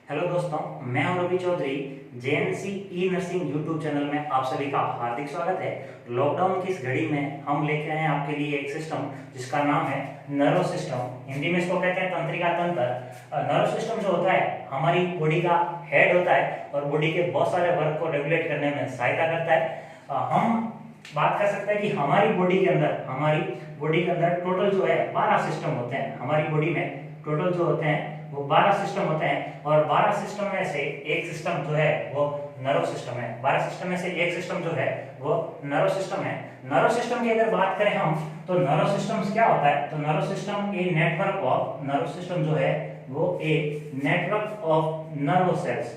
Hello दोस्तों, मैं हूं रवि चौधरी। जेएनसी ई नर्सिंग यूट्यूब चैनल में आप सभी का हार्दिक स्वागत है। लॉकडाउन की इस घड़ी में हम लेके आए हैं आपके लिए एक सिस्टम जिसका नाम है नर्व सिस्टम। हिंदी में इसको कहते हैं तंत्रिका तंत्र। नर्व सिस्टम जो होता है हमारी बॉडी का हेड होता है और बॉडी के बहुत सारे वर्क को रेगुलेट करने में सहायता करता है। हम बात कर सकते हैं कि हमारी बॉडी के अंदर टोटल जो है 12 सिस्टम होते हैं। हमारी बॉडी में टोटल जो होते हैं वो 12 सिस्टम होते हैं और 12 सिस्टम में से एक सिस्टम जो है वो नर्व सिस्टम है। 12 सिस्टम में से एक सिस्टम जो है वो नर्व सिस्टम है। नर्व सिस्टम की अगर बात करें हम तो नर्व सिस्टम क्या होता है, तो nerve system a network of nerve system जो है वो a network of nerve cells,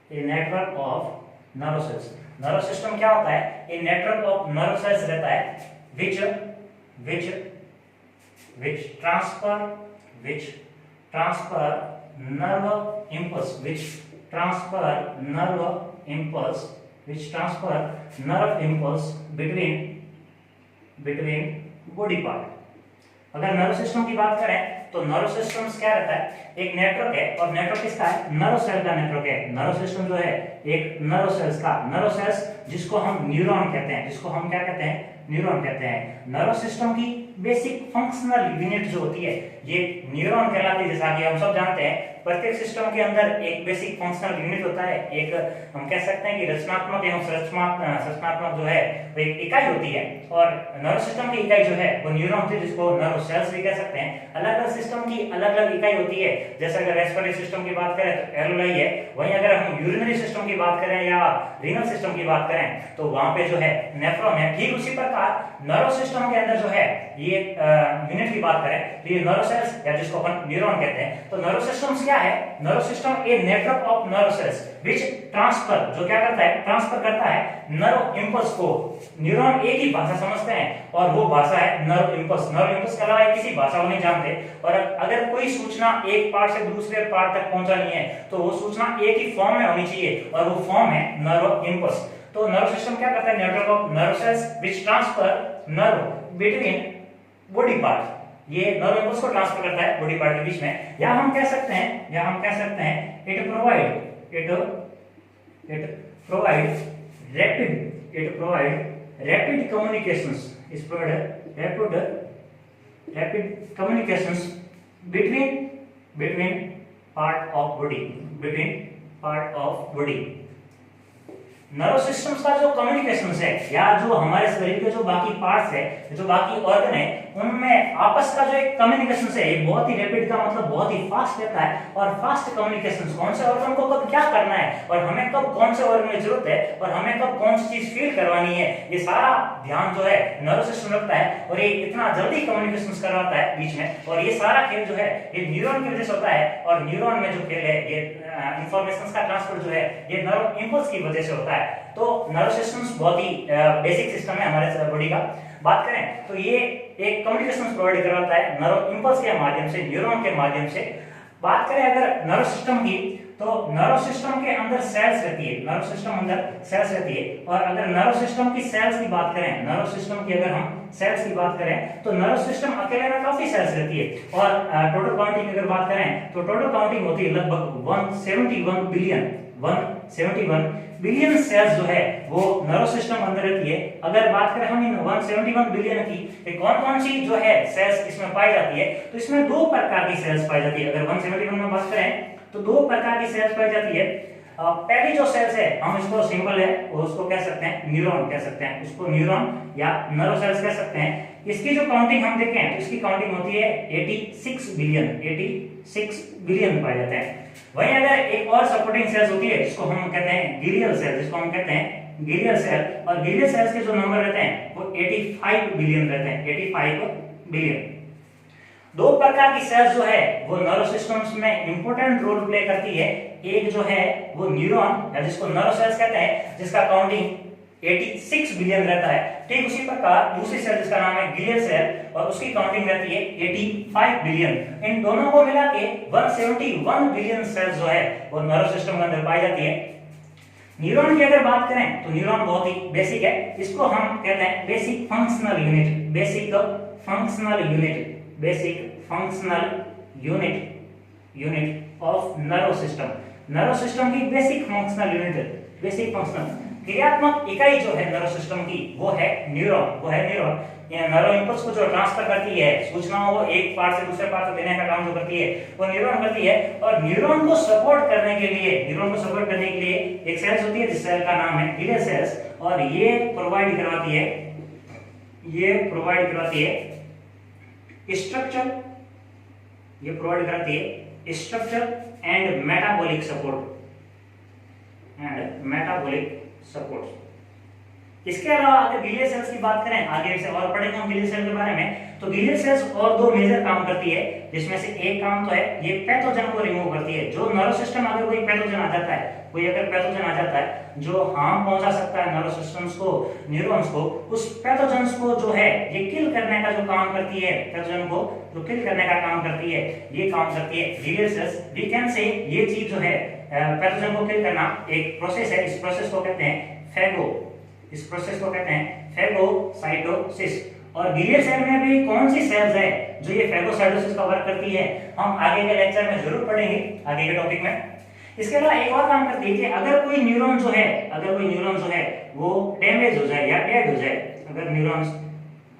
a network of nerve cells. Nerve system क्या होता है, a network of nerve cells रहता है which transfer nerve impulse between body part। अगर nerve system की बात करें तो नर्व सिस्टम क्या रहता है, एक नेटवर्क है और नेटवर्क किसका है, नर्व सेल का नेटवर्क है। नर्व सिस्टम जो है एक नर्व सेल्स का, नर्व सेल्स जिसको हम न्यूरॉन कहते हैं, जिसको हम क्या कहते हैं, न्यूरॉन कहते हैं। नर्व सिस्टम की बेसिक फंक्शनल यूनिट जो होती है ये न्यूरॉन कहलाती है। जैसा कि हम सब जानते हैं प्रत्येक सिस्टम के अंदर एक बेसिक फंक्शनल यूनिट होता है, एक हम कह सकते हैं कि रचनात्मक एवं संरचनात्मक जो है वो एक इकाई होती है। और नर्व सिस्टम की इकाई जो है वो न्यूरॉन होती है, जिसको नर्व सेल्स भी कह सकते हैं। अलग अलग सिस्टम की अलग अलग इकाई होती है। जैसे अगर रेस्पिरेटरी सिस्टम की बात करें तो एलओआई है, वहीं अगर हम यूरिनरी सिस्टम की बात करें या रीनल सिस्टम की बात करें तो वहां पे जो है नेफ्रॉन है। ठीक उसी प्रकार नर्व सिस्टम के अंदर जो है ये यूनिट की बात करें तो ये नर्व सेल्स या जिसको अपन न्यूरॉन कहते हैं। तो नर्व सिस्टम्स क्या है, nerve system a network of nerve sales which transfer, जो क्या करता है, ट्रांसफर करता है नर्व इंपल्स को। न्यूरॉन एक ही भाषा समझते हैं और वो भाषा है नर्व इंपल्स। नर्व इंपल्स के अलावा किसी भाषा को नहीं जानते। और अगर कोई सूचना एक पार्ट से दूसरे पार्ट तक पहुंचानी है तो वो सूचना एक ही फॉर्म में होनी चाहिए और वो फॉर्म है नर्व इंपल्स। तो नर्व सिस्टम क्या करता है, network of nerve sales which transfer nerve between body part, ये नर्व इंपल्स को ट्रांसफर करता है बॉडी पार्ट के बीच में। या हम कह सकते हैं it provide rapid communications between part of body. Nerve systems का जो कम्युनिकेशंस है या जो हमारे शरीर के जो बाकी पार्ट्स है, जो बाकी ऑर्गन है, उनमें आपस का जो एक कम्युनिकेशंस है ये बहुत ही रैपिड का मतलब बहुत ही फास्ट रहता है। और फास्ट कम्युनिकेशंस कौन से ऑर्गन को कब क्या करना है और हमें कब कौन से ऑर्गन की जरूरत है और हमें कब कौन सी चीज फील करवानी है, ये सारा ध्यान जो है नर्व सिस्टम रखता है। और ये इतना जल्दी कम्युनिकेशंस करवाता है बीच में। और ये सारा खेल जो है ये न्यूरॉन की वजह से होता है। और न्यूरॉन में जो खेल है ये इंफॉर्मेशन का ट्रांसफर जो है ये नर्व इंपल्स की वजह से होता है। तो नर्व सिस्टम्स बहुत ही बेसिक सिस्टम है हमारे बॉडी का। बात करें तो ये एक कम्युनिकेशन प्रोवाइड करवाता है नर्व इंपल्स के माध्यम से, न्यूरॉन के माध्यम से। बात करें अगर नर्व सिस्टम की तो नर्व सिस्टम के अंदर सेल्स रहती है, नर्व सिस्टम अंदर सेल्स रहती है। और अगर नर्व सिस्टम की सेल्स की बात करें, नर्व सिस्टम की अगर हम सेल्स की बात करें तो नर्व सिस्टम अकेले में काफी सेल्स रहती है। और टोटल काउंटिंग अगर बात करें तो टोटल काउंटिंग होती है लगभग 171 बिलियन सेल्स जो है वो नर्व सिस्टम अंदर रहती है। अगर बात करें हम इन 171 बिलियन की कौन कौन सी जो है सेल्स इसमें पाई जाती है, तो इसमें दो प्रकार की सेल्स पाई जाती है। अगर 171 में बात करें तो दो प्रकार की सेल्स पाई जाती है। पहली जो सेल्स है हम इसको सिंबल है वो उसको कह सकते हैं न्यूरॉन कह सकते हैं, उसको न्यूरॉन या नर्व सेल्स कह सकते हैं। इसकी जो काउंटिंग हम देखें तो इसकी काउंटिंग होती है 86 बिलियन पाए जाते हैं। वहीं अगर एक और सपोर्टिंग सेल्स होती है जिसको हम कहते हैं गिलियल सेल, और गिलियल सेल्स के जो नंबर रहते हैं वो 85 बिलियन रहते हैं, 85 बिलियन। दो प्रकार की सेल्स जो है वो नर्व सिस्टम्स में इंपॉर्टेंट रोल प्ले करती है। एक जो है वो न्यूरॉन या जिसको नर्व सेल्स कहते हैं, जिसका काउंटिंग 86 बिलियन रहता है। ठीक उसी प्रकार दूसरी सेल जिसका नाम है ग्लियल सेल और उसकी काउंटिंग रहती है 85 बिलियन। इन दोनों को मिला के 171 बिलियन सेल्स जो है वो नर्व सिस्टम के अंदर पाई जाती है। न्यूरॉन की अगर बात करें तो न्यूरॉन बहुत ही बेसिक है, इसको हम कहते हैं basic functional unit of nerve system. Nervous system की basic functional unit, basic functional क्रियात्मक इकाई जो है नर्वस सिस्टम की वो है न्यूरॉन, वो है न्यूरॉन। ये नर्व इंपल्स को जो ट्रांसफर करती है, सूचनाओं को एक पार्ट से दूसरे पार्ट तक देने का काम जो करती है वो न्यूरॉन करती है। और न्यूरॉन को सपोर्ट करने के लिए, न्यूरॉन को सपोर्ट करने के लिए एक सेल्स होती है जिस सेल का नाम है ग्लियल सेल्स, और ये प्रोवाइड करवाती है, ये प्रोवाइड कराती है स्ट्रक्चर, ये प्रोवाइड कराती है structure and metabolic support, and metabolic support. इसके अलावा अगर ग्लियल सेल्स की बात करें, आगे से और पढ़ेंगे हम ग्लियल सेल के बारे में, तो ग्लियल सेल्स और दो मेजर काम करती है, जिसमें से एक काम तो है ये पैथोजन को रिमूव करती है। जो नर्व सिस्टम अगर कोई पैथोजन आ जाता है, कोई अगर पैथोजन आ जाता है जो हार्म पहुंचा सकता है नर्व सिस्टम्स को, न्यूरॉन्स को, उस पैथोजन्स को जो है ये किल करने का जो काम करती है, पैथोजन को जो किल करने का काम करती है, ये काम करती है ग्लियल सेल्स। वी कैन से ये चीज जो है पैथोजन को किल करना एक प्रोसेस है, इस प्रोसेस को कहते हैं फैगो, इस प्रोसेस को कहते हैं फैगोसाइटोसिस। और ग्लियल सेल में भी कौन सी सेल्स है जो ये फैगोसाइटोसिस का वर्क करती है, हम आगे के लेक्चर में जरूर पढ़ेंगे, आगे के टॉपिक में। इसके अलावा एक और काम करती है कि अगर कोई न्यूरॉन जो है, अगर कोई न्यूरॉन जो है वो डैमेज हो जाए या डेड हो जाए, अगर न्यूरॉन्स,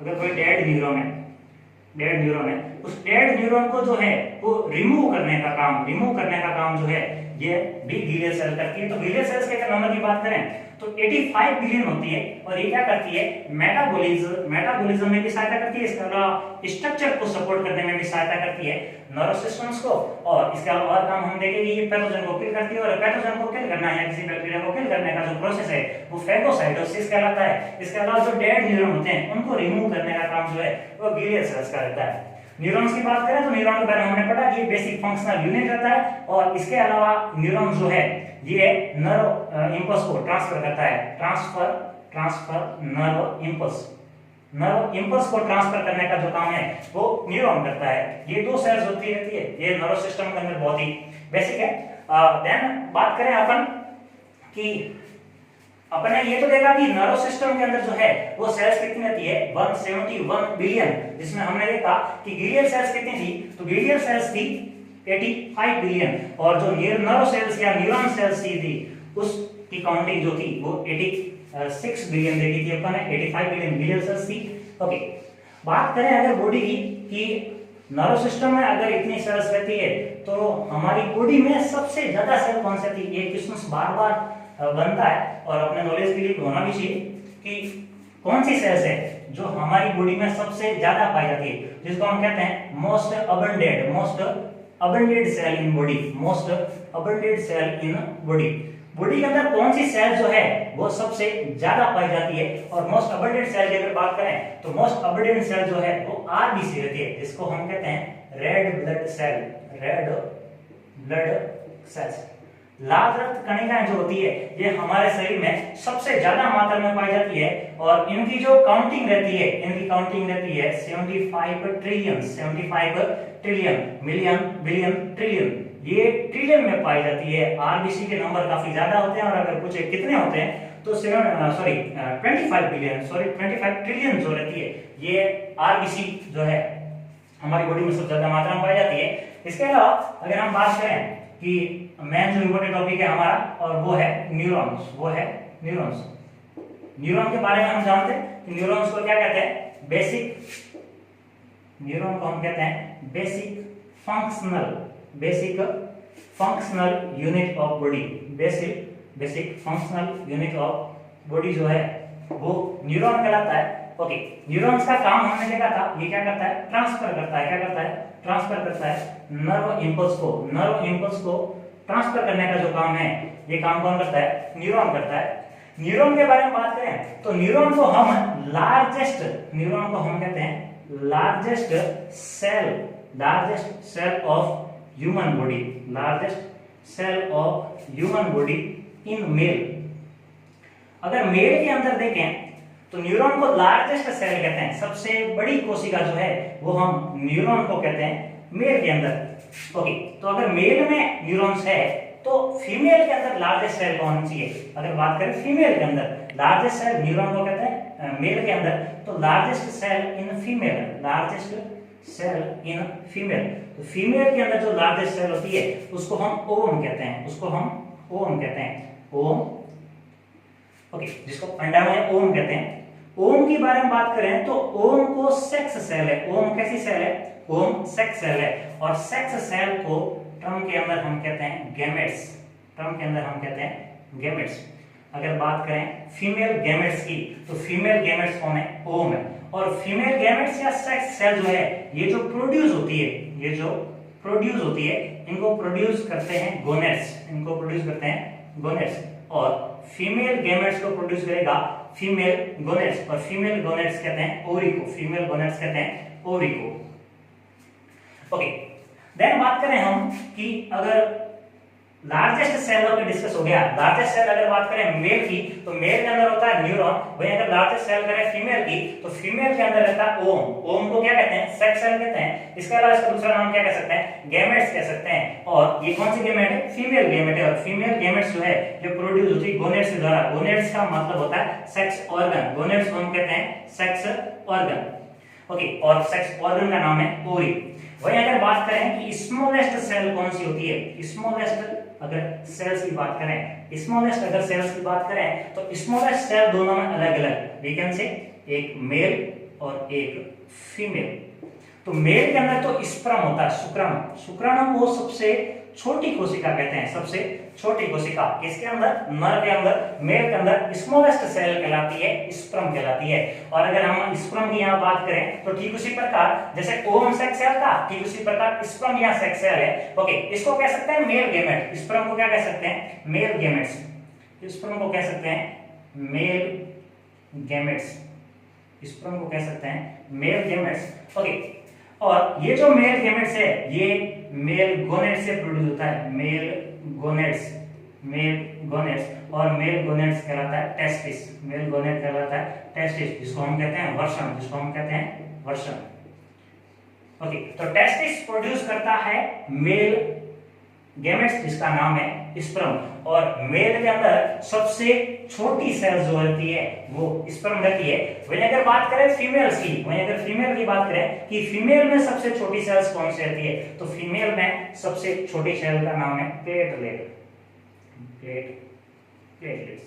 अगर कोई डेड न्यूरॉन है, डेड न्यूरॉन है, उस डेड न्यूरॉन को जो है वो रिमूव करने का काम, रिमूव करने का काम जो है ये भी ग्लियल सेल करती है। तो ग्लियल सेल्स के अगर नंबर की बात करें तो 85 बिलियन होती है, और ये क्या करती है मेटाबॉलिज्म में भी सहायता करती है, इसके अलावा स्ट्रक्चर को सपोर्ट करने में भी सहायता करती है नर्व सिस्टम्स को। और इसके अलावा और काम हम देखेंगे, ये पैथोजन को किल करती है, और पैथोजन को किल करना या किसी बैक्टीरिया को किल करने का जो प्रोसेस है वो फैगोसाइटोसिस कहलाता है। इसके अलावा जो डेड न्यूरॉन होते हैं उनको रिमूव करने का काम जो है वो ग्लियल सेल्स का रहता है। न्यूरॉन्स की बात करें तो न्यूरॉन के बारे में हमने पढ़ा कि ये बेसिक फंक्शनल यूनिट रहता है, और इसके अलावा न्यूरॉन जो है ये नर्व इंपल्स को ट्रांसफर करता है, ट्रांसफर नर्व इंपल्स को ट्रांसफर करने का जो काम है वो न्यूरॉन करता है। ये दो सेल्स होती रहती है, ये नर्व सिस्टम के अंदर बहुत ही बेसिक है। देन बात करें अपन कि अपने ये तो देखा कि नर्व सिस्टम के अंदर जो है वो सेल्स कितनी रहती है 171 बिलियन, जिसमें हमने देखा कि ग्लियल सेल्स कितनी थी, तो ग्लियल सेल्स थी 85 बिलियन, और जो नर्व सेल्स या न्यूरॉन सेल्स थी उसकी काउंटिंग जो थी वो 86 बिलियन देखी थी अपन ने, 85 बिलियन ग्लियल सेल्स थी। ओके, बात करें अगर बॉडी की कि नर्व सिस्टम में अगर इतनी सेल्स रहती है तो हमारी बॉडी में सबसे ज्यादा सेल कौन सी थी, ये क्वेश्चन बार-बार बनता है और अपने नॉलेज के लिए होना भी चाहिए कि कौन सी सेल्स है जो हमारी बॉडी में सबसे ज्यादा पाई जाती है, जिसको हम कहते हैं most abundant cell in body, most abundant cell in body. Body के अंदर कौन सी सेल जो है वो सबसे ज्यादा पाई जाती है, और मोस्ट अबंडेड सेल की अगर बात करें तो मोस्ट अबंडेड सेल जो है वो आरबीसी रहती है, जिसको हम कहते हैं red blood cell, red blood cells. लाल रक्त कणिकाएं जो होती है ये हमारे शरीर में सबसे ज्यादा मात्रा में पाई जाती है, और इनकी जो काउंटिंग रहती है, इनकी काउंटिंग रहती है 75 ट्रिलियन, मिलियन, बिलियन, ट्रिलियन, ये ट्रिलियन में पाई जाती है। आरबीसी के नंबर काफी ज्यादा होते हैं, और अगर पूछे कितने होते हैं तो 25 बिलियन, 25 ट्रिलियन जो रहती है ये आरबीसी जो है हमारी बॉडी में सबसे ज्यादा मात्रा में पाई जाती है। इसके अलावा अगर हम बात करें कि मेन जो इंपॉर्टेंट टॉपिक है हमारा, और वो है न्यूरॉन्स, वो है न्यूरॉन्स। न्यूरॉन के बारे में हम जानते हैं कि न्यूरॉन्स को क्या कहते हैं, बेसिक, न्यूरॉन को हम कहते हैं basic functional unit of body, basic functional unit of body जो है वो न्यूरॉन कहलाता है। ओके, न्यूरॉन्स का काम हमने देखा था, ये क्या करता है, ट्रांसफर करता है, क्या करता है, ट्रांसफर करता है नर्व इंपल्स को ट्रांसफर करने का जो काम है ये काम कौन करता है, न्यूरॉन करता है। न्यूरॉन के बारे में बात करें तो न्यूरॉन को हम कहते हैं largest cell of human body, largest cell of human body in male. अगर मेल के अंदर देखें तो न्यूरॉन को लार्जेस्ट सेल कहते हैं, सबसे बड़ी कोशिका जो है वो हम न्यूरॉन को कहते हैं मेल के अंदर। ओके, तो अगर मेल में न्यूरॉन्स है तो फीमेल के अंदर लार्जेस्ट सेल कौन सी है, अगर बात करें फीमेल के अंदर लार्जेस्ट सेल न्यूरॉन को कहते हैं मेल के अंदर, तो largest cell in female, largest cell in female. तो फीमेल के अंदर जो लार्जेस्ट सेल होती है उसको हम ओवम कहते हैं, उसको हम ओवम कहते हैं, ओवम। ओके, जिसको अंडा में ओवम कहते हैं। ओवम के बारे में बात करें तो ओवम को सेक्स सेल है। ओवम कैसी सेल है? ओवम सेक्स सेल है। और सेक्स सेल को टर्म के अंदर हम कहते हैं गैमेट्स। टर्म के अंदर हम कहते हैं गैमेट्स। अगर बात करें फीमेल गैमेट्स की तो फीमेल गैमेट्स कौन है? ओवम है। और फीमेल गैमेट्स या सेक्स सेल जो है ये जो प्रोड्यूस होती है, ये जो प्रोड्यूस होती है, इनको प्रोड्यूस करते हैं गोनेट्स, इनको प्रोड्यूस करते हैं गोनेट्स। और फीमेल गैमेट्स को प्रोड्यूस करेगा फीमेल गोनेट्स, और फीमेल गोनेट्स कहते हैं ओवरी को, फीमेल गोनेट्स कहते हैं ओवरी को। ओके, देन बात करें हम कि अगर लार्जेस्ट सेल का डिस्कस हो गया। लार्जेस्ट सेल अगर बात करें मेल की तो मेल के अंदर होता है न्यूरॉन। वहीं अगर लार्जेस्ट सेल करें फीमेल की तो फीमेल के अंदर रहता है ओवम। ओवम को क्या कहते हैं? सेक्स सेल कहते हैं। इसके अलावा इसका दूसरा नाम क्या कह सकते हैं? गैमेट्स कह सकते हैं। और ये कौन सी गैमेट है? फीमेल गैमेट है। और फीमेल गैमेट्स जो है जो प्रोड्यूस होती है गोनेट्स के द्वारा। गोनेट्स का मतलब होता है सेक्स ऑर्गन। गोनेट्स को हम कहते हैं सेक्स ऑर्गन। ओके, और सेक्स ऑर्गन का नाम है ओवरी। वहीं अगर बात करें कि स्मॉलेस्ट सेल कौन सी होती है, स्मॉलेस्ट अगर सेल्स की बात करें, स्मॉलेस्ट अगर सेल्स की बात करें तो स्मॉलेस्ट सेल दोनों में अलग अलग, वी कैन से एक मेल और एक फीमेल। तो मेल के अंदर तो स्पर्म होता है, शुक्राणु। शुक्राणु को सबसे छोटी कोशिका कहते हैं, सबसे छोटी कोशिका। किसके अंदर? नर के अंदर। मेल के अंदर स्मॉलेस्ट सेल कहलाती है, स्पर्म कहलाती है। और अगर हम स्पर्म की यहाँ बात करें तो ठीक उसी प्रकार जैसे ओवम सेक्स सेल था, ठीक उसी प्रकार स्पर्म यहाँ सेक्स सेल है। ओके, इसको कह सकते हैं मेल गैमेट। स्पर्म को क्या कह सकते हैं? Male gametes. स्पर्म को कह सकते हैं मेल गैमेट्स। स्पर्म को कह सकते हैं मेल गैमेट्स। ओके, और ये जो मेल गैमेट्स है ये मेल गोनेट्स से प्रोड्यूस होता है, मेल गोनेट्स, मेल गोनेट्स। और मेल गोनेट्स कहलाता है टेस्टिस। मेल गोनेट कहलाता है टेस्टिस, जिसको हम कहते हैं वर्षण, जिसको हम कहते हैं वर्षण। ओके, तो टेस्टिस प्रोड्यूस करता है मेल गैमेट्स जिसका नाम है स्पर्म। और मेल के अंदर सबसे छोटी सेल जो रहती है वो स्पर्म रहती है। वहीं अगर बात करें फीमेल्स की, वहीं अगर फीमेल की बात करें कि फीमेल में सबसे छोटी सेल्स कौन सी रहती है तो फीमेल में सबसे छोटी सेल का नाम है प्लेटलेट। प्लेटलेट्स।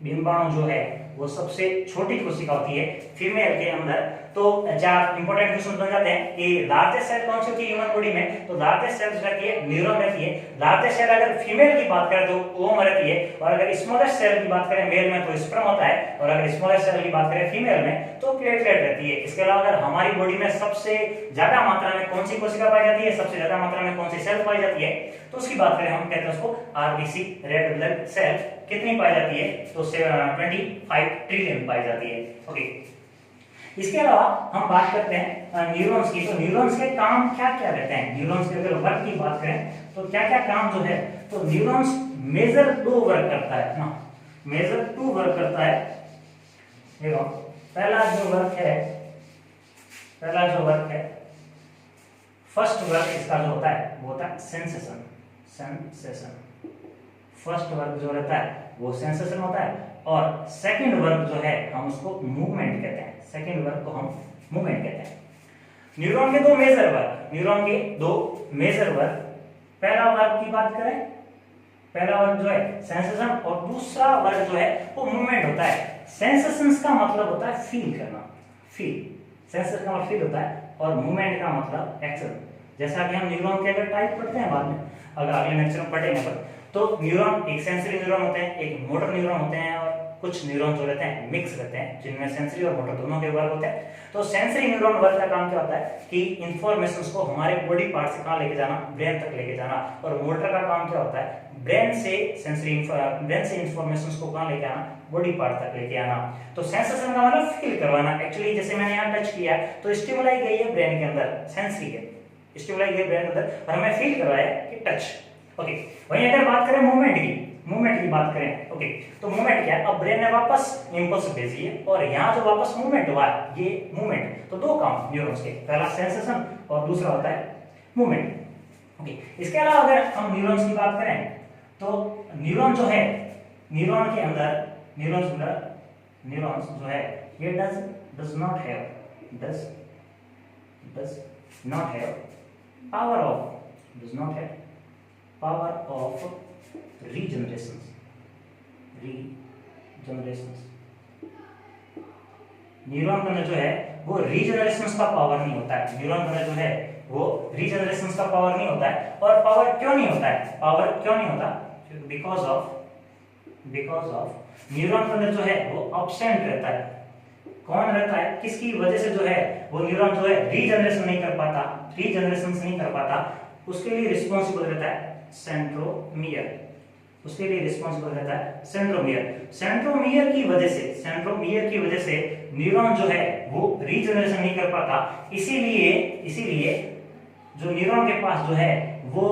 डिंबाणु जो है वो सबसे छोटी कोशिका होती है फीमेल के अंदर। तो चार इंपॉर्टेंट क्वेश्चन बन जाते हैं कि लार्जेस्ट सेल कौन सी होती है ह्यूमन बॉडी में, तो लार्जेस्ट सेल रहती है न्यूरॉन रहती है। लार्जेस्ट सेल अगर फीमेल की बात करें तो ओवम रहती है। और अगर स्मॉलेस्ट सेल की बात करें मेल में तो स्पर्म होता है। और अगर स्मॉलेस्ट सेल की बात करें फीमेल में तो प्लेटलेट रहती है। इसके अलावा अगर हमारी बॉडी में सबसे ज्यादा मात्रा में कौन सी कोशिका पाई जाती है, सबसे ज्यादा मात्रा में कौन सी सेल पाई जाती है, तो उसकी बात करें हम कहते हैं उसको आरबीसी, रेड ब्लड सेल। कितनी पाई जाती है तो 25 ट्रिलियन पाई जाती है। ओके, इसके अलावा हम बात करते हैं न्यूरॉन्स की। तो न्यूरॉन्स के काम क्या क्या रहते हैं? न्यूरॉन्स के अगर वर्क की बात करें तो क्या क्या काम जो है, तो न्यूरॉन्स मेजर 2 वर्क करता है ना, मेजर 2 वर्क करता है। देखो, पहला जो वर्क है फर्स्ट वर्क इसका जो होता है वो होता है सेंसेशन। फर्स्ट वर्क जो रहता है वो सेंसेशन होता है। और सेकंड वर्क जो है हम उसको मूवमेंट कहते हैं। सेकंड वर्क को हम मूवमेंट कहते हैं। न्यूरॉन के 2 मेजर वर्क, न्यूरॉन के 2 मेजर वर्क। पहला वर्क की बात करें, पहला वर्क जो है सेंसेशन और दूसरा वर्क जो है वो मूवमेंट होता है। सेंसेशंस का मतलब होता है फील करना, फील। सेंसेशन का मतलब फील होता है और मूवमेंट का मतलब एक्शन। जैसा कि हम न्यूरॉन के अगर टाइप पढ़ते हैं बाद में, अगर अगले लेक्चर में पढ़ेंगे पर, तो न्यूरॉन एक सेंसरी न्यूरॉन होते हैं, एक मोटर न्यूरॉन होते हैं, और कुछ न्यूरॉन जो रहते हैं मिक्स रहते हैं जिनमें सेंसरी और मोटर दोनों के वर्क होते हैं। तो सेंसरी न्यूरॉन वर्क का काम क्या होता है कि इंफॉर्मेशंस को हमारे बॉडी पार्ट से कहां लेके जाना, ब्रेन तक लेके जाना। और मोटर का काम क्या होता है ब्रेन से इंफॉर्मेशंस को कहां लेके आना, बॉडी पार्ट तक लेके आना। तो सेंसेशन का मतलब फील करवाना। एक्चुअली जैसे मैंने यहाँ टच किया तो स्टिमुलाई गई है ब्रेन के अंदर, सेंसरी है, स्टिमुलाई गई ब्रेन के अंदर और हमें फील करवाया कि टच। ओके, वहीं अगर बात करें मूवमेंट की बात करें, ओके, तो मूवमेंट क्या है? अब ब्रेन ने वापस इंपल्स भेजी है और यहाँ जो वापस मूवमेंट हुआ है ये मूवमेंट। तो 2 काम न्यूरॉन्स के, पहला सेंसेशन और दूसरा होता है मूवमेंट। ओके, इसके अलावा अगर हम न्यूरॉन्स की बात करें तो न्यूरॉन जो है, न्यूरॉन के अंदर न्यूरॉन्स जो है ये does not have does not have power of regenerations. Neuron के अंदर जो है वो रीजनरेशन का पावर नहीं होता है। न्यूरॉन के अंदर जो है वो रीजनरेशन का पावर नहीं होता है। और पावर क्यों नहीं होता है? पावर क्यों नहीं होता? बिकॉज ऑफ न्यूरॉन के अंदर जो है वो एब्सेंट रहता है। कौन रहता है? किसकी वजह से जो है वो न्यूरॉन जो है रीजनरेशन नहीं कर पाता, उसके लिए रिस्पांसिबल रहता है सेंट्रोमियर। सेंट्रोमियर की वजह से न्यूरॉन जो है वो रीजनरेशन नहीं कर पाता। इसीलिए जो न्यूरॉन के पास जो है वो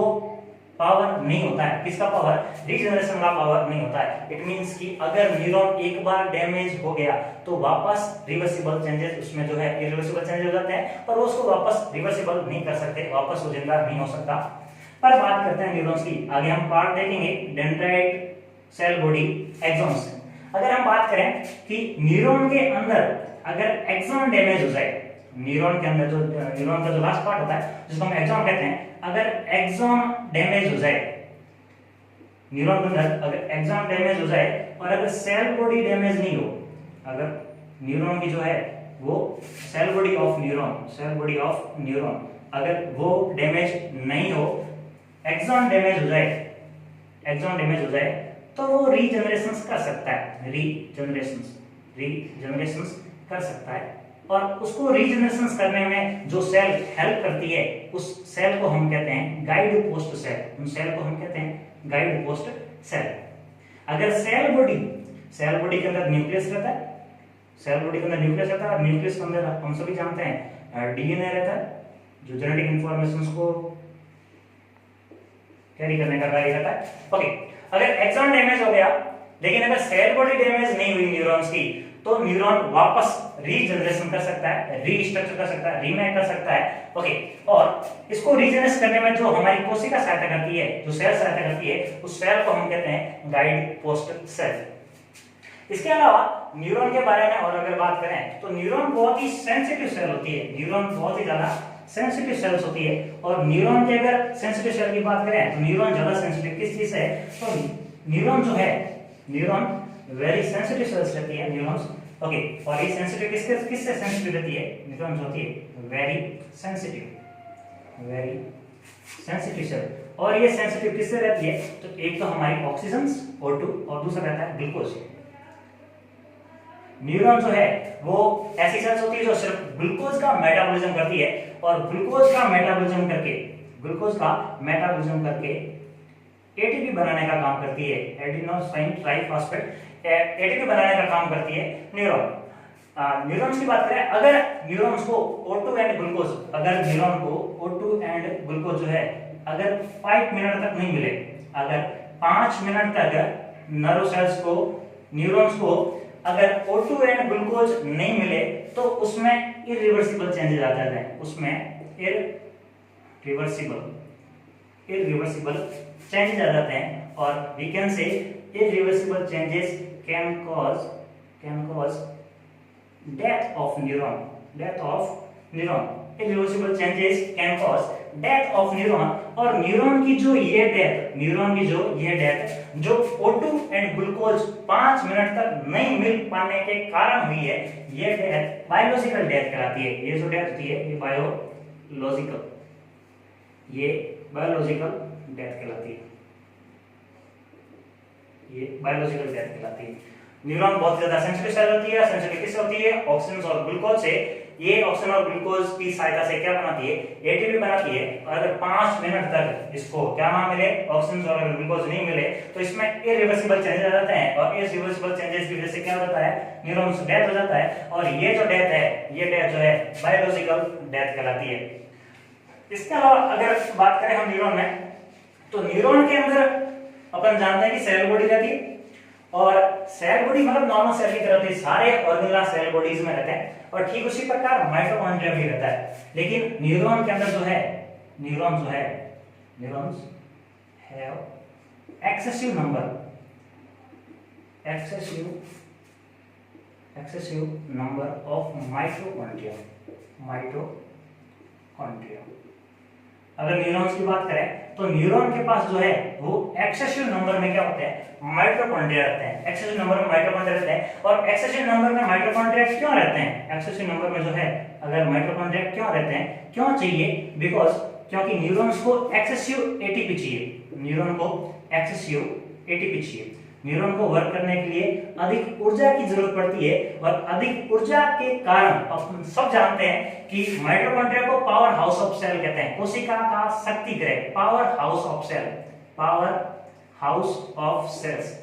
पावर नहीं होता है। किसका पावर? रीजनरेशन का पावर नहीं होता है। इट मींस कि अगर न्यूरॉन एक बार डैमेज हो गया तो वापस रिवर्सिबल चेंजेस उसमें जो है इरिवर्सिबल चेंजेस हो जाते हैं और उसको वापस रिवर्सिबल नहीं कर सकते, वापस वो जिंदा नहीं हो सकता। पर बात करते हैं न्यूरॉन्स की। आगे हम पार्ट देखेंगे डेंड्राइट, सेल बॉडी, एक्सॉन्स। अगर हम बात करें कि न्यूरॉन के अंदर अगर एक्सॉन डैमेज हो जाए, न्यूरॉन के अंदर जो न्यूरॉन का जो लास्ट पार्ट होता है जिसको हम एक्सॉन कहते हैं, अगर एक्सॉन डैमेज हो जाए, न्यूरॉन के अंदर अगर एक्सॉन डैमेज हो जाए और अगर सेल बॉडी डैमेज नहीं हो, अगर न्यूरॉन की जो है वो सेल बॉडी ऑफ न्यूरॉन अगर वो डैमेज नहीं हो, एक्सॉन डैमेज हो जाए तो वो रीजनरेशन कर सकता है, रीजनरेशन कर सकता है। और उसको रीजनरेशन करने में जो सेल हेल्प करती है उस सेल को हम कहते हैं गाइड पोस्ट सेल। उन सेल को हम कहते हैं गाइड पोस्ट सेल। अगर सेल बॉडी के अंदर न्यूक्लियस रहता है, और न्यूक्लियस के अंदर हम सभी जानते हैं डीएनए रहता है जो जेनेटिक इंफॉर्मेशंस को कैरी करने का कार्य करता है। ओके, अगर एक्सॉन डैमेज हो गया लेकिन अगर सेल बॉडी डैमेज नहीं हुई न्यूरॉन्स की, तो न्यूरॉन वापस रीजनरेशन कर सकता है, रीस्ट्रक्चर कर सकता है, रीमेक कर सकता है। ओके, और इसको रीजनरेट करने में जो हमारी कोशिका सहायता करती है, जो सेल सहायता करती है, उस सेल को हम कहते हैं गाइड पोस्ट सेल। इसके अलावा न्यूरॉन के बारे में और अगर बात करें तो न्यूरॉन बहुत ही सेंसिटिव सेल होती है। न्यूरॉन बहुत ही ज्यादा सेंसिटिव सेल्स होती है। और न्यूरॉन के अगर सेंसिटिव सेल की बात करें तो न्यूरॉन ज्यादा सेंसिटिव किस चीज से है? तो न्यूरॉन जो है, न्यूरॉन वेरी सेंसिटिव सेल्स रहती है न्यूरॉन्स। ओके, और ये सेंसिटिव किससे सेंसिटिव रहती है? न्यूरॉन जो होती है वेरी सेंसिटिव सेल। और ये सेंसिटिव किससे रहती है? तो एक तो हमारी ऑक्सीजन O2 और दूसरा रहता है ग्लूकोज। न्यूरॉन जो है वो ऐसी सेल्स होती है जो सिर्फ ग्लूकोज का मेटाबॉलिज्म करती है और ग्लूकोज का मेटाबॉलिज्म करके एटीपी बनाने का काम करती है, एडिनोसाइन ट्राइफॉस्फेट एटीपी बनाने का काम करती है न्यूरॉन। न्यूरॉन्स की बात करें, अगर न्यूरॉन्स को O2 एंड ग्लूकोज जो है अगर 5 मिनट तक नहीं मिले, अगर 5 मिनट तक नर्व सेल्स को, न्यूरॉन्स को अगर O2 एंड ग्लूकोज नहीं मिले तो उसमें इरिवर्सिबल चेंजेस आ जाते हैं, उसमें इरिवर्सिबल चेंजेस आ जाते हैं। और we can say irreversible changes can cause death of neuron. Irreversible changes can cause death of neuron. और न्यूरॉन की जो ये डेथ जो O2 एंड ग्लूकोज 5 मिनट तक नहीं मिल पाने के कारण हुई है, ये डेथ बायोलॉजिकल डेथ कहलाती है। ये जो डेथ होती है ये बायोलॉजिकल डेथ कहलाती है। न्यूरॉन बहुत ज्यादा सेंसिटिव सेल होती है। सेंसिटिव किससे होती है? ऑक्सीजन और ग्लूकोज से। ये ऑक्सीजन और ग्लूकोज की सहायता से क्या बनाती है? एटीपी बनाती है। और अगर 5 मिनट तक इसको क्या ना मिले, ऑक्सीजन और ग्लूकोज नहीं मिले, तो इसमें इरिवर्सिबल चेंजेस आ जाते हैं। और इस इरिवर्सिबल चेंजेस की वजह से क्या होता है? न्यूरॉन्स डेथ हो जाता है। और ये जो डेथ है, ये डेथ जो है बायोलॉजिकल डेथ कहलाती है। इसके अलावा अगर बात करें हम न्यूरॉन में, तो न्यूरॉन के अंदर अपन जानते हैं कि सेल बॉडी रहती है। और सेल बॉडी मतलब नॉर्मल सेल की तरह होती है, सारे ऑर्गेनल सेल बॉडीज में रहते हैं। और ठीक उसी प्रकार माइटोकॉन्ड्रिया भी रहता है। लेकिन न्यूरॉन के अंदर जो है, neurons have excessive number of mitochondria mitochondria. अगर न्यूरॉन्स की बात करें तो न्यूरॉन के पास जो है वो एक्सेसिव नंबर में क्या होते हैं, माइटोकॉन्ड्रिया रहते हैं। एक्सेसिव नंबर में माइटोकॉन्ड्रिया रहते हैं। और एक्सेसिव नंबर में माइटोकॉन्ड्रिया क्यों रहते हैं, एक्सेसिव नंबर में जो है अगर माइटोकॉन्ड्रिया क्यों रहते हैं, क्यों चाहिए, बिकॉज क्योंकि न्यूरॉन्स को एक्सेसिव एटीपी चाहिए, न्यूरॉन को एक्सेसिव एटीपी चाहिए। न्यूरॉन को वर्क करने के लिए अधिक ऊर्जा की जरूरत पड़ती है और अधिक ऊर्जा के कारण हम सब जानते हैं कि माइटोकॉन्ड्रिया को पावर हाउस ऑफ सेल कहते हैं, कोशिका का शक्ति गृह, power house of cell, power house of cells,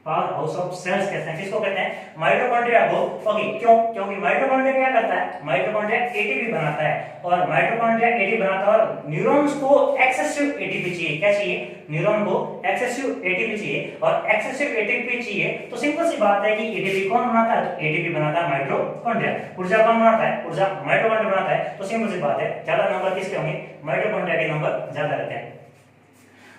power house of cells कहते हैं। किसको कहते हैं, माइटोकॉन्ड्रिया को। ओके, क्यों, क्योंकि माइटोकॉन्ड्रिया क्या करता है, माइटोकॉन्ड्रिया एटीपी बनाता है और माइटोकॉन्ड्रिया एटीपी बनाता है और न्यूरॉन्स को एक्सेसिव एटीपी चाहिए। क्या चाहिए, न्यूरॉन को एक्सेसिव एटीपी चाहिए और एक्सेसिव एटीपी चाहिए तो सिंपल सी बात है कि एटीपी कौन बनाता है, तो एटीपी बनाता है माइटोकॉन्ड्रिया। ऊर्जा कौन बनाता है, ऊर्जा माइटोकॉन्ड्रिया बनाता है। तो सिंपल सी बात है ज्यादा नंबर किसके होंगे, माइटोकॉन्ड्रिया के नंबर ज्यादा रहते हैं।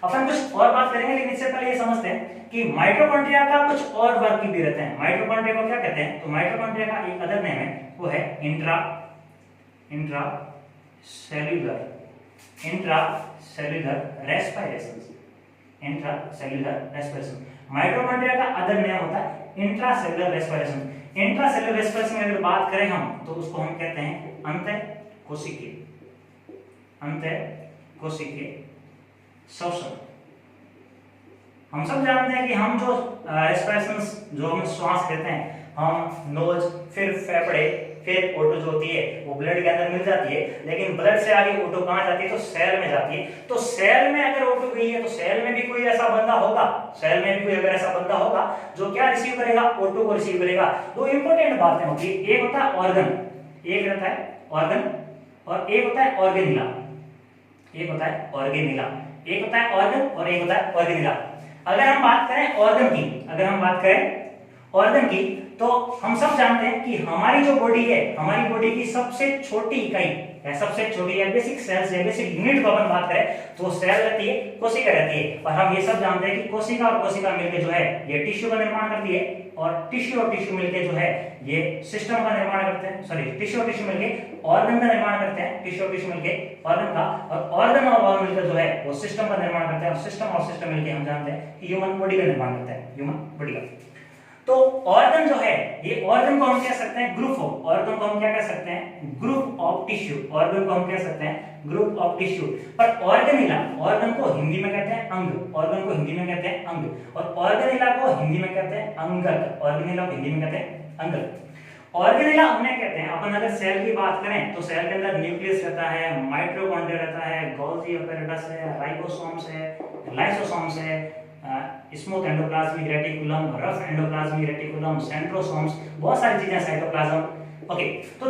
अपन कुछ और बात करेंगे लेकिन इससे पहले ये समझते हैं कि माइटोकॉन्ड्रिया का कुछ और वर्क भी रहते हैं। माइटोकॉन्ड्रिया को क्या कहते हैं, तो माइटोकॉन्ड्रिया का एक अदर नेम है, वो है intracellular respiration. Intracellular respiration mitochondria का अदर नेम होता है इंट्रासेल्युलर रेस्पिरेशन। इंट्रासेल्युलर रेस्पिरेशन में अगर बात करें हम तो उसको हम कहते हैं अंतःकोशिकीय श्वसन। हम सब जानते हैं कि हम जो रेस्पिरेशन जो हम श्वास लेते हैं, हम नोज फिर फेफड़े फिर ओटो जो होती है वो ब्लड के अंदर मिल जाती है, लेकिन ब्लड से आगे ओटो कहां जाती है, तो सेल में जाती है। तो सेल में अगर ओटो गई है तो सेल में भी कोई ऐसा बंदा होगा, सेल में भी कोई अगर ऐसा बंदा होगा जो क्या रिसीव करेगा, ओटो को रिसीव करेगा। दो इंपॉर्टेंट बातें होती है, एक होता है ऑर्गन, एक रहता है ऑर्गन और एक होता है ऑर्गेनिला। एक होता है ऑर्गेनिला, एक होता है ऑर्गन और एक होता है ऑर्गेनिला। अगर हम बात करें ऑर्गन की, अगर हम बात करें ऑर्गन की, तो हम सब जानते हैं कि हमारी जो बॉडी है, हमारी बॉडी की सबसे छोटी इकाई है, सबसे छोटी या बेसिक सेल्स है, बेसिक यूनिट को अपन बात करें तो सेल रहती है, कोशिका रहती है। और हम ये सब जानते हैं कि कोशिका और कोशिका मिलकर जो है ये टिश्यू का निर्माण करती है और टिश्यू मिलकर जो है ये सिस्टम का निर्माण करते हैं, सॉरी टिश्यू मिलकर ऑर्गन का निर्माण करते हैं, टिश्यू मिलकर ऑर्गन का, और ऑर्गन और ऑर्गन मिलकर जो है वो सिस्टम का निर्माण करते हैं और सिस्टम मिलकर हम जानते हैं कि ह्यूमन बॉडी का निर्माण करते हैं, ह्यूमन बॉडी का। तो ऑर्गन जो है, ये ऑर्गन को हम कह सकते हैं ग्रुप ऑफ, ऑर्गन को हम क्या कह सकते हैं, ग्रुप ऑफ टिश्यू, ऑर्गन को हम कह सकते हैं ग्रुप ऑफ टिश्यू। पर ऑर्गेनिला, ऑर्गन को हिंदी में कहते हैं अंग, ऑर्गन को हिंदी में कहते हैं अंग, और ऑर्गेनिला को हिंदी में कहते हैं अंगक, ऑर्गेनिला को हिंदी में कहते हैं अंगक। ऑर्गेनिला उन्हें कहते हैं, अपन अगर सेल की बात करें तो सेल के अंदर न्यूक्लियस रहता है, माइटोकॉन्ड्रिया रहता है, गोल्गी अपैरेटस है, राइबोसोम्स है, लाइसोसोम्स है, smooth endoplasmic reticulum, rough endoplasmic reticulum, centrosomes, बहुत सारी चीजें, साइटोप्लाज्म। ओके, तो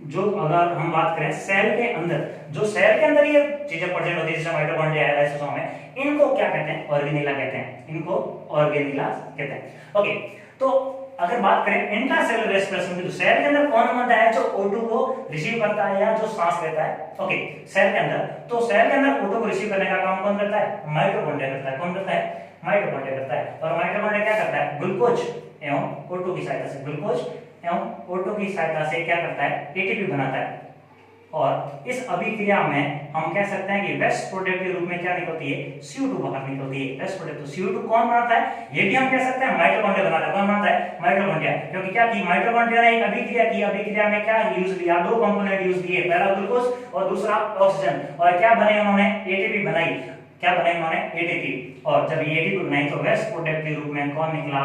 जो अगर हम बात करें सेल के अंदर, जो सेल के अंदर ये चीजें प्रेजेंट होती है जैसे माइटोकॉन्ड्रिया है, लाइसोसोम है, इनको क्या कहते हैं, ऑर्गेनिला कहते हैं, इनको ऑर्गेनिला कहते हैं। ओके, तो अगर बात करें इंट्रासेल्युलर रेस्पिरेशन की, तो सेल के अंदर कौन बंदा है जो O2 को रिसीव करता है या जो सांस लेता है। ओके, सेल के अंदर, तो सेल के अंदर O2 को रिसीव करने का काम कौन करता है, माइटोकॉन्ड्रिया करता है। कौन करता है, माइटोकॉन्ड्रिया करता है। और माइटोकॉन्ड्रिया क्या करता है, ग्लूकोज एवं O2 की सहायता से, ग्लूकोज एवं O2 की सहायता से क्या करता है, एटीपी बनाता है। और इस अभिक्रिया में हम कह सकते हैं कि वेस्ट प्रोडक्ट के रूप में क्या निकलती है, CO2 बाहर निकलती है, वेस्ट प्रोडक्ट। तो CO2 कौन बनाता है, ये भी हम कह सकते हैं माइटोकॉन्ड्रिया बनाता है। कौन बनाता है, माइटोकॉन्ड्रिया। क्योंकि क्या की, माइटोकॉन्ड्रिया ने एक अभिक्रिया की, अभिक्रिया में क्या यूज लिया, दो कंपोनेंट यूज किए, पहला ग्लूकोज और दूसरा ऑक्सीजन, और क्या बने उन्होंने, एटीपी बनाई। क्या बनाई उन्होंने, एटीपी। और जब ये एटीपी बनाई तो वेस्ट प्रोडक्ट के रूप में कौन निकला,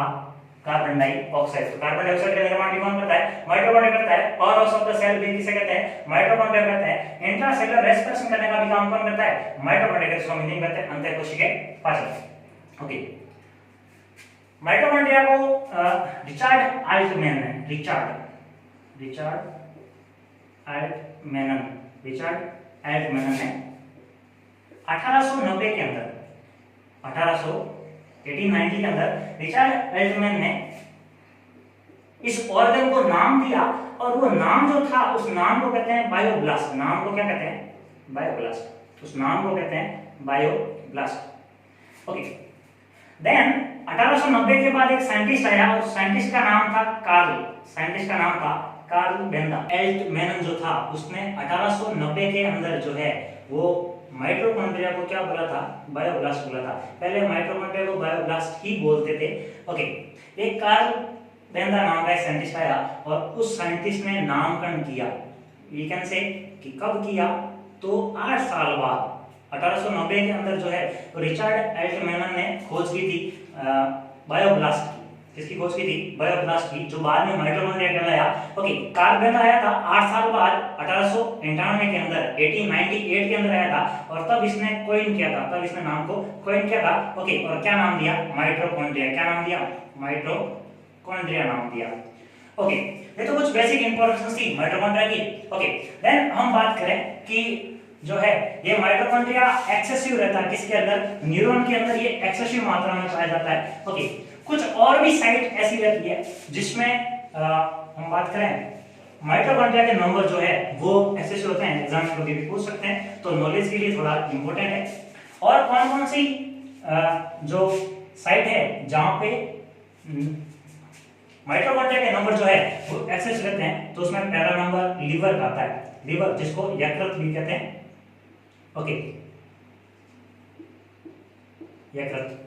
कार्बन डाइऑक्साइड। तो कार्बन डाइऑक्साइड का निर्माण भी कौन करता है, माइटोकॉन्ड्रिया करता है। Power house of the cell भी किसे कहते हैं, माइटोकॉन्ड्रिया कहते हैं। इंट्रासेल्युलर रेस्पिरेशन करने का भी काम कौन करता है, माइटोकॉन्ड्रिया करता है, जिसको हिंदी में कहते हैं अंतःकोशिकीय पाचन। ओके, माइटोकॉन्ड्रिया को रिचर्ड आल्टमैन ने 1890 के अंदर, 1890 के अंदर रिचर्ड आल्टमैन ने इस ऑर्गन को नाम दिया, और वो नाम जो था उस नाम को कहते हैं बायोब्लास्ट। नाम को क्या कहते हैं, बायोब्लास्ट। उस नाम को कहते हैं बायोब्लास्ट। ओके, देन 1890 के बाद एक साइंटिस्ट आया, उस साइंटिस्ट का नाम था कार्ल, साइंटिस्ट का नाम था कार्ल बेंदा एल्टमैन जो था उसने 1890 के अंदर जो है वो माइटोकॉन्ड्रिया को क्या बोला था, बायोब्लास्ट बोला था। पहले माइटोकॉन्ड्रिया को बायोब्लास्ट ही बोलते थे। ओके, एक कार्ल बेंदा नाम का एक साइंटिस्ट आया और उस साइंटिस्ट ने नामकरण किया, ये कैन से कि कब किया, तो 8 साल बाद 1890 के अंदर जो है तो रिचर्ड एल्टमैन ने खोज की थी बायोब्लास्ट की। किसकी खोज की थी? बायोब्लास्ट की, जो बाद में माइटोकॉन्ड्रिया कहलाया। ओके, कार्ल बेंदा आया था 8 साल बाद 1898 के अंदर, 1898 के अंदर आया था और तब इसने कॉइन किया था, तब इसने नाम को कॉइन किया था। ओके, और क्या नाम दिया? माइटोकॉन्ड्रिया। क्या नाम दिया? माइटोकॉन्ड्रिया नाम दिया। ओके, ये तो कुछ बेसिक इंफॉर्मेशन थी माइटोकॉन्ड्रिया की। ओके, देन हम बात करें कि जो है ये माइटोकॉन्ड्रिया एक्सेसिव रहता है किसके अंदर? न्यूरॉन के अंदर ये एक्सेसिव मात्रा में पाया जाता है। ओके, कुछ और भी साइट ऐसी रहती है जिसमें हम बात करें माइटोकॉन्ड्रिया के नंबर जो है वो एक्सेसिव होते हैं, एग्जाम में कभी भी पूछ सकते हैं, तो नॉलेज के लिए थोड़ा इंपॉर्टेंट है। और कौन कौन सी जो साइट है जहां पे माइटोकॉन्ड्रिया के नंबर जो है वो एक्सेस रहते हैं, तो उसमें पहला नंबर लीवर का आता है, लीवर जिसको यकृत भी कहते हैं। ओके, यकृत,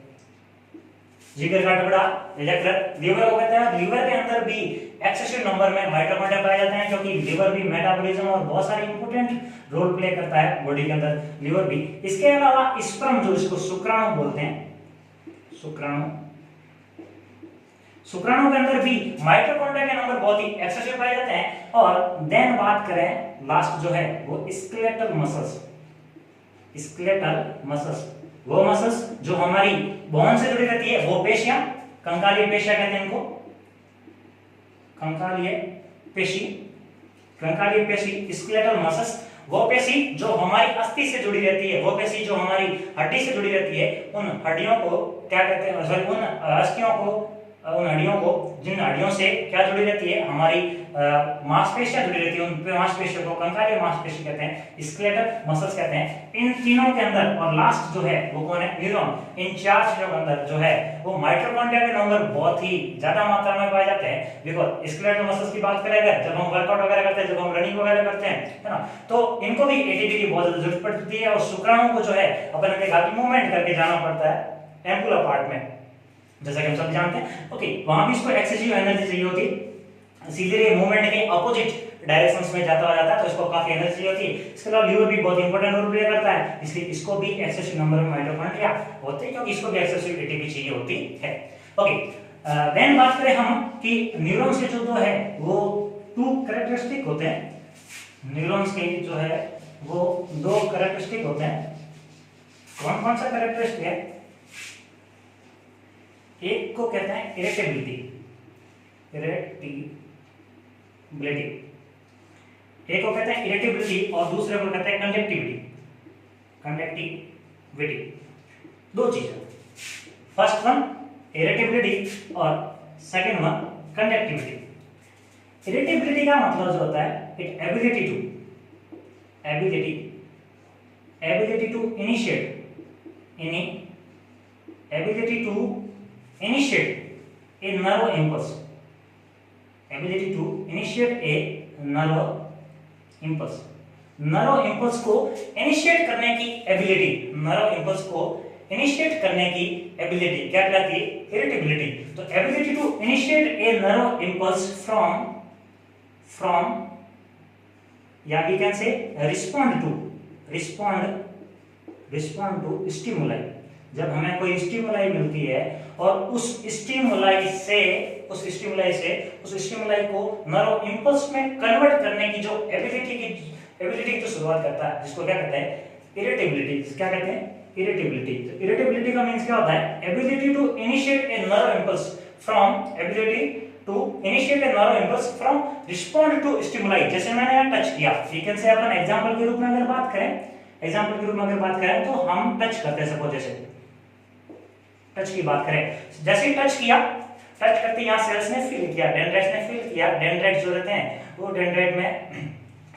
जिगर का टुकड़ा यकृत, लीवर को कहते हैं। लीवर के अंदर भी एक्सेसिव नंबर में माइटोकॉन्ड्रिया पाए जाते हैं, क्योंकि लीवर भी मेटाबॉलिज्म और बहुत सारे इंपॉर्टेंट रोल प्ले करता है बॉडी के अंदर, लीवर भी। इसके अलावा स्पर्म, जो इसको शुक्राणु बोलते हैं, शुक्राणु, शुक्राणु के अंदर भी माइटोकॉन्ड्रिया के नंबर बहुत ही एक्सेसिव पाए जाते हैं। और देन बात करें लास्ट जो है वो स्केलेटल मसल्स, स्केलेटल मसल्स, वो मसल्स जो हमारी बोन से जुड़ी रहती है, वो पेशियां, कंकालीय पेशियां कहते हैं इनको, कंकालीय पेशी, कंकालीय पेशी, स्केलेटल मसल्स, वो पेशी जो हमारी अस्थि से जुड़ी रहती है, वो पेशी जो हमारी हड्डी से जुड़ी रहती है, उन हड्डियों को क्या कहते हैं, सॉरी उन अस्थियों को, उन हड्डियों को, जिन हड्डियों से क्या जुड़ी रहती है, हमारी मांसपेशियां जुड़ी रहती है, उन पे मांसपेशियों को कंकालीय मांसपेशी कहते हैं, स्केलेटल मसल्स कहते हैं। इन तीनों के अंदर और लास्ट जो है वो कौन है? न्यूरॉन। इन 4 चीजों के अंदर जो है वो माइटोकॉन्ड्रिया के नंबर बहुत ही ज्यादा मात्रा में पाए जाते हैं। बिकॉज स्केलेटल मसल्स की बात करें अगर, जब हम वर्कआउट वगैरह करते हैं, जब हम रनिंग वगैरह करते हैं, है ना, तो इनको भी एटीपी की बहुत ज्यादा जरूरत पड़ती है। और शुक्राणु को जो है अपन ने देखा कि मूवमेंट करके जाना पड़ता है एम्पुलर पार्ट में, जैसा कि हम सब जानते हैं। ओके, वहां भी इसको एक्सेसिव एनर्जी चाहिए होती है, इसीलिए मूवमेंट के अपोजिट डायरेक्शंस में जाता है, तो इसको काफी एनर्जी चाहिए होती है। इसके अलावा लीवर भी बहुत इंपॉर्टेंट रोल प्ले करता है, इसलिए इसको भी एक्सेसिव नंबर में माइटोकॉन्ड्रिया होते हैं, क्योंकि इसको भी एक्सेसिव एटीपी चाहिए होती है। ओके, देन बात करें हम कि न्यूरॉन्स के जो है वो 2 कैरेक्टरिस्टिक होते हैं, न्यूरॉन्स के जो है वो 2 कैरेक्टरिस्टिक होते हैं। कौन कौन सा कैरेक्टरिस्टिक है? एक को कहते हैं इरिटेबिलिटी, इरिटेबिलिटी, एक को कहते हैं इरिटेबिलिटी और दूसरे को कहते हैं कंडक्टिविटी, कंडक्टिविटी। 2 चीजें, फर्स्ट वन इरिटेबिलिटी और सेकंड वन कंडक्टिविटी। इरिटेबिलिटी का मतलब जो होता है it ability to initiate a nerve impulse, ability to initiate a nerve impulse, nerve impulse को इनिशिएट करने की एबिलिटी, nerve impulse को इनिशिएट करने की एबिलिटी क्या कहलाती है? इरिटेबिलिटी। तो ability to initiate a nerve impulse from या we can say respond to stimuli। जब हमें कोई स्टिमुलाई मिलती है और उस स्टिमुलाई को नर्व इंपल्स में कन्वर्ट करने की जो एबिलिटी की जो शुरुआत करता है, जिसको क्या कहते हैं? इरिटेबिलिटी। क्या कहते हैं? इरिटेबिलिटी। तो इरिटेबिलिटी का मींस क्या होता है? Ability to initiate a nerve impulse from respond to stimuli. जैसे मैंने यहाँ टच किया, ठीक है, से अपन एग्जांपल के रूप में अगर बात करें तो हम टच करते हैं, सपोज जैसे टच की बात करें, जैसे ही टच करते यहाँ सेल्स ने फील किया, डेंड्राइट्स ने फील किया, डेंड्राइट्स जो रहते हैं वो डेंड्राइट में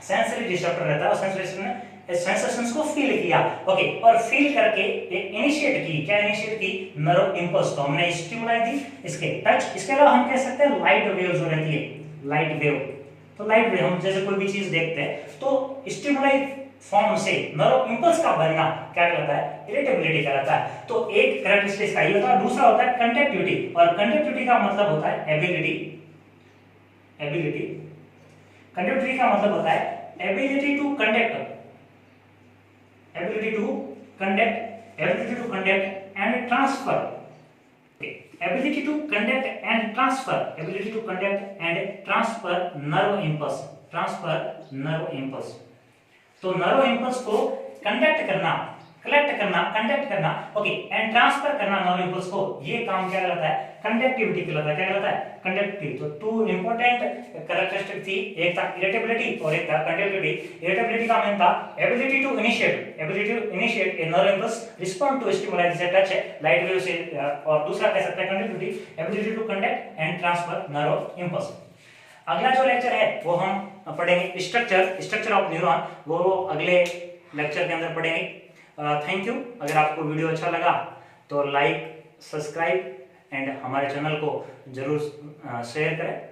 सेंसरी रिसेप्टर रहता है और सेंसेशंस को फील किया। ओके, और फील करके इनिशिएट की, क्या इनिशिएट की? Nerve impulse. तो हमने स्टिमुलाई दी, इसके टच। इसके अलावा हम कह सकते हैं लाइट वेव जो रहती है, लाइट वेव तो लाइट वे हम जैसे कोई भी चीज देखते हैं तो स्टिमुलाई फॉर्म से नर्व इंपल्स का बनना क्या कहलाता है, इरिटेबिलिटी कहलाता है। तो एक कैरेक्टरिस्टिक का ये होता है, दूसरा होता है कंडक्टिविटी, और कंडक्टिविटी का मतलब होता है एबिलिटी कंडक्टिविटी का मतलब होता है ability to conduct and transfer ability to conduct and transfer nerve impulse तो नर्व इंपल्स को कंडक्ट करना, कंडक्ट करना, ओके, एंड ट्रांसफर करना नर्व इंपल्स को, ये काम क्या कहलाता है, कंडक्टिविटी कहलाता है। क्या कहलाता है, कंडक्टिविटी। तो टू इंपॉर्टेंट कैरेक्टरिस्टिक थी, एक था इरिटेबिलिटी और एक था कंडक्टिविटी। इरिटेबिलिटी का मीन था ability to initiate a nerve impulse respond to stimuli जैसे टच है, लाइट वेव से, और दूसरा कह सकते हैं conductivity, ability to conduct and transfer nerve impulse. अगला जो लेक्चर है वो हम पढ़ेंगे स्ट्रक्चर ऑफ न्यूरॉन, वो अगले लेक्चर के अंदर पढ़ेंगे। Thank you. अगर आपको वीडियो अच्छा लगा तो लाइक, सब्सक्राइब एंड हमारे चैनल को जरूर शेयर करें।